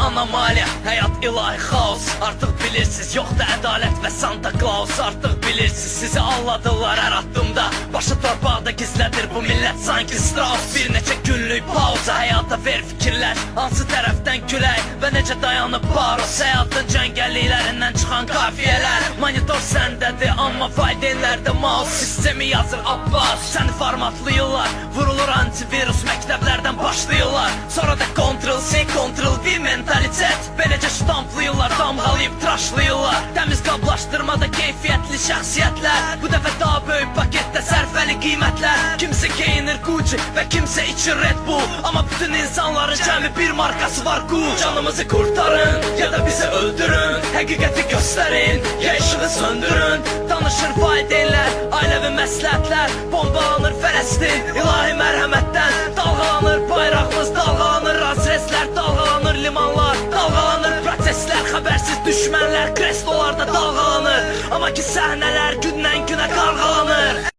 anomaliya, həyat ilahi xaos. Artıq bilirsiniz, yoxdur ədalət və Santa Claus. Artıq bilirsiniz, sizi anladılar hər addımda. Başı torpaqda gizlədir bu millət sanki Strauss. Bir neçə günlük pauza, həyata ver fikirlər. Hansı tərəfdən külək və necə dayanıb baros. Həyatın cəngəlliklərindən çıxan qafiyələr. Monitor səndədir, amma valideynlərdə mouse. Sistemi yazır Abbas, səni formatlayırlar. Vurulur antivirus, məktəblərdən başlayırlar. Sonra da Ctrl-C, Ctrl-V mentalitet. Beləcə ştamplayırlar, damğalayıb tıraşlayırlar. Təmiz qablaşdırmada keyfiyyətli şəxsiyyətlər. Bu dəfə daha böyük paketdə sərfəli qiymətlər. Kimsə geyinir Gucci və kimsə içir Red Bull. Amma bütün insanların cəmi bir markası var, Cool. Canımızı kurtarın ya da bizi öldürün. Həqiqəti göstərin ya işığı söndürün. Danışır valideynlər, ailəvi məsləhətlər. Bombalanır Fələstin ilahi mərhəmətdən. Dalğalanır bayrağımız, dalğalanır razreslər. Dalğalanır limanlar, dalğalanır proseslər. Xəbərsiz düşmənlər kreslolarda dalğalanır. Amma ki səhnələr gündən günə qarğalanır.